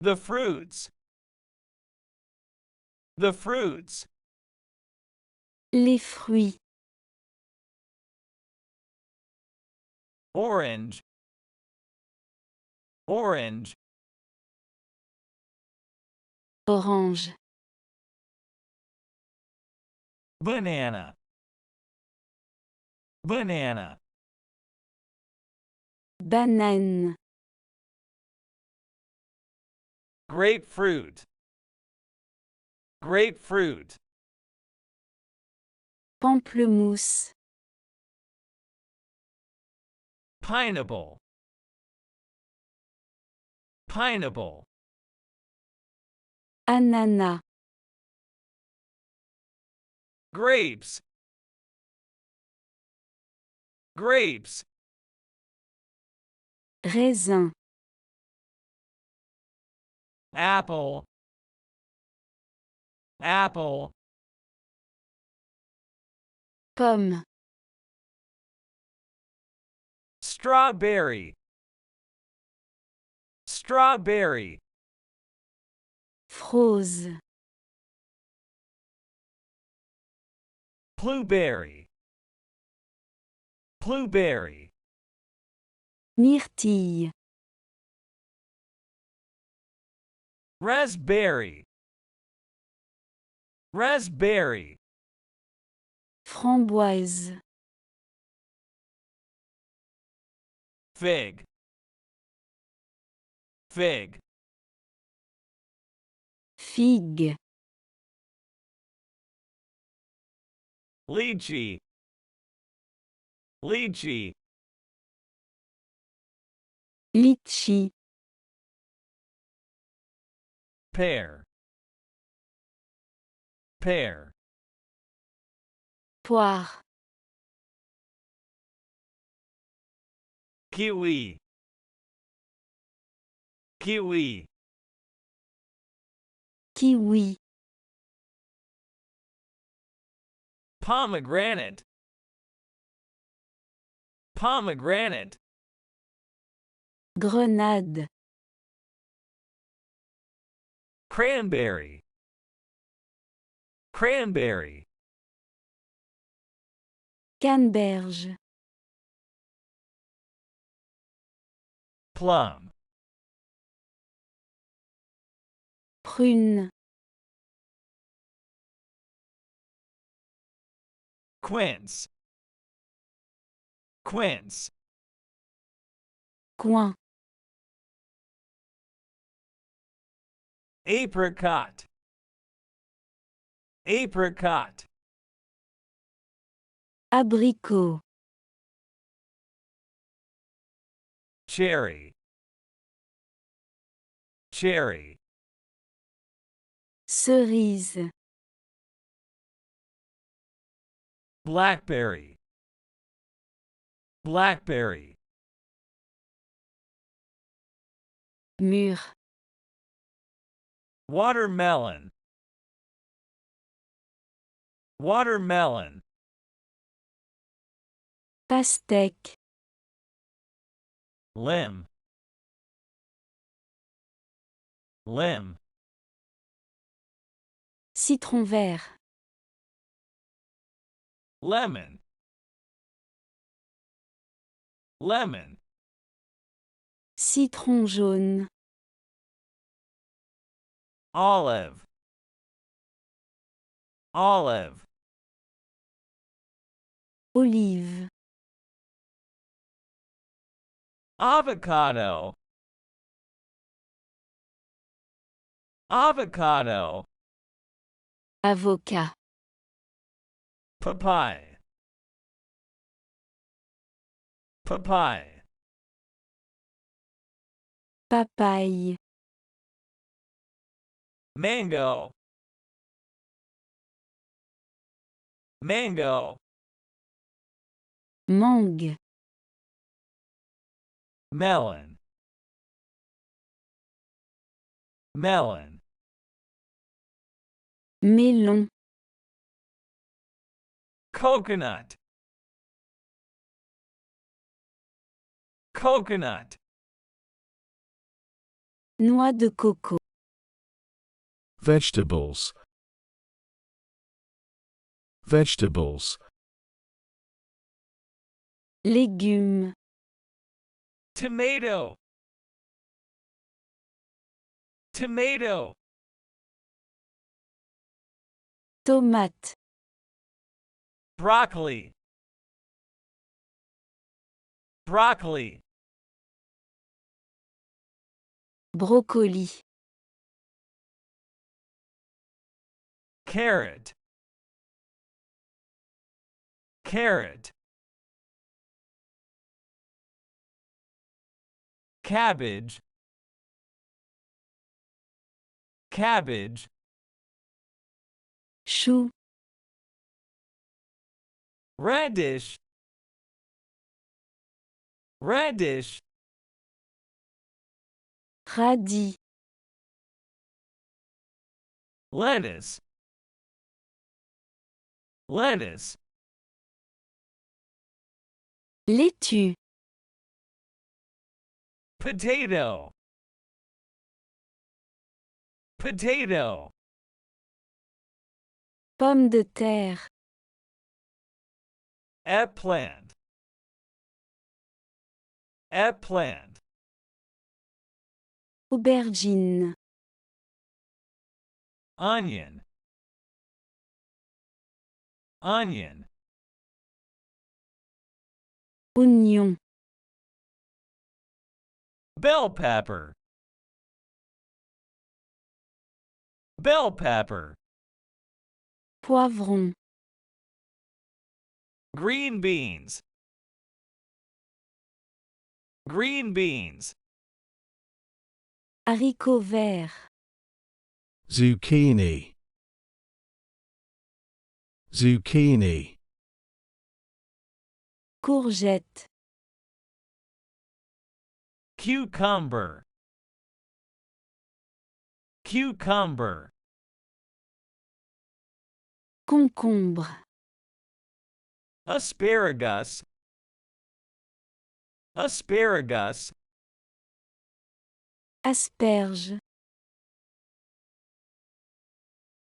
The fruits. The fruits. Les fruits. Orange. Orange. Orange. Banana. Banana. Banane. Grapefruit. Grapefruit. Pamplemousse. Pineapple. Pineapple. Ananas. Grapes. Grapes. Raisin. Apple. Apple. Pomme. Strawberry. Strawberry. Frose. Blueberry. Blueberry. Myrtille. Raspberry. Raspberry. Framboise. Fig. Fig. Figue. Lychee. Lychee. Litchi. Pear. Pear. Poire. Kiwi. Kiwi. Kiwi. Pomegranate. Pomegranate. Grenade. Cranberry. Cranberry. Canneberge. Plum. Prune. Quince. Quince. Coin. Apricot. Apricot. Abricot. Cherry. Cherry. Cerise. Blackberry. Blackberry. Mûr. Watermelon. Watermelon. Pastèque. Limb. Limb. Citron vert. Lemon. Lemon. Citron jaune. Olive. Olive. Olive. Avocado. Avocado. Avocat. Papaye. Papaye. Papaye. Mango. Mango. Mangue. Melon. Melon. Melon. Coconut. Coconut. Noix de coco. Vegetables. Vegetables. Légumes. Tomato. Tomato. Tomate. Broccoli. Broccoli. Brocoli. Carrot. Carrot. Cabbage. Cabbage. Chou. Radish. Radish. Radis. Lettuce. Lettuce. Laitue. Potato. Potato. Pomme de terre. Eggplant. Eggplant. Aubergine. Onion. Onion. Oignon. Bell pepper. Bell pepper. Poivron. Green beans. Green beans. Haricots verts. Zucchini. Zucchini. Courgette. Cucumber. Cucumber. Concombre. Asparagus. Asparagus. Asperge.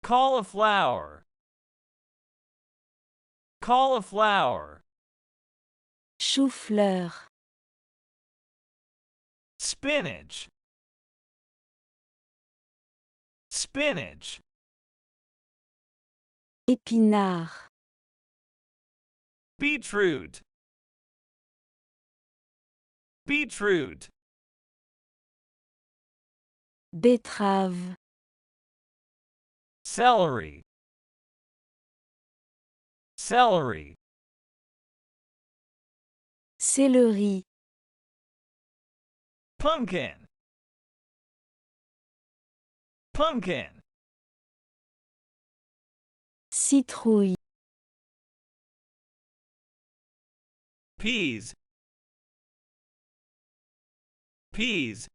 Cauliflower. Cauliflower. Chou-fleur. Spinach. Spinach. Épinard. Beetroot. Beetroot. Betterave. Celery. Celery. Céleri. Pumpkin. Pumpkin. Citrouille. Peas. Peas.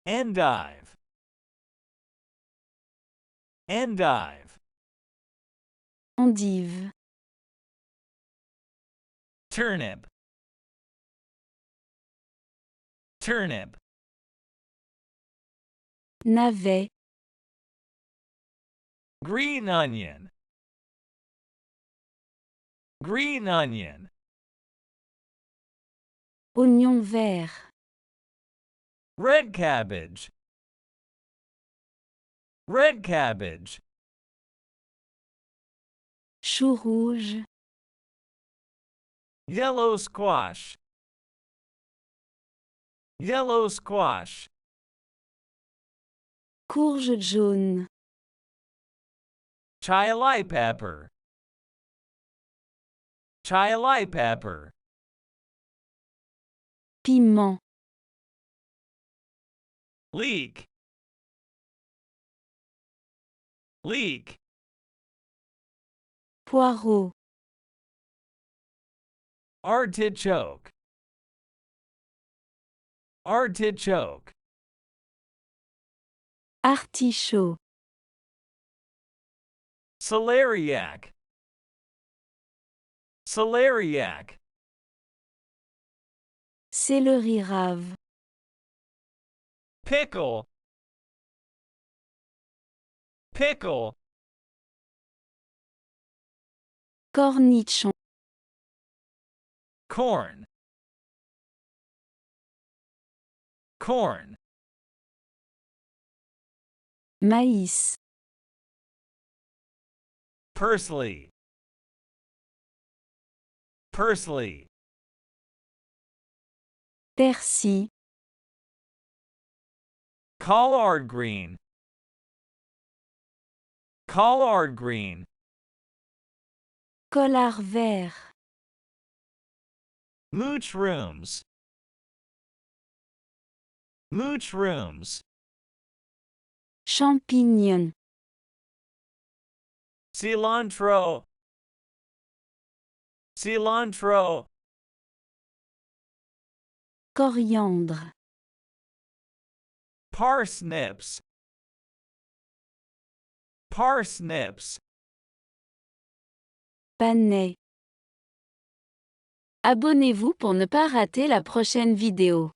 Endive. Endive. Endive. Turnip. Turnip. Navet. Green onion. Green onion. Oignon vert. Red cabbage. Red cabbage. Chou rouge. Yellow squash. Yellow squash. Courge jaune. Chili pepper. Chili pepper. Piment. Leek. Leek. Poireau. Artichoke. Artichoke. Artichaut. Celeriac. Celeriac. Céleri rave. Pickle. Pickle. Cornichon. Corn. Corn. Maïs. Parsley. Parsley. Persil. Collard green. Collard green. Collard vert. Mushrooms. Mushrooms. Champignon. Cilantro. Cilantro. Coriandre. Parsnips. Parsnips. Panais. Abonnez-vous pour ne pas rater la prochaine vidéo.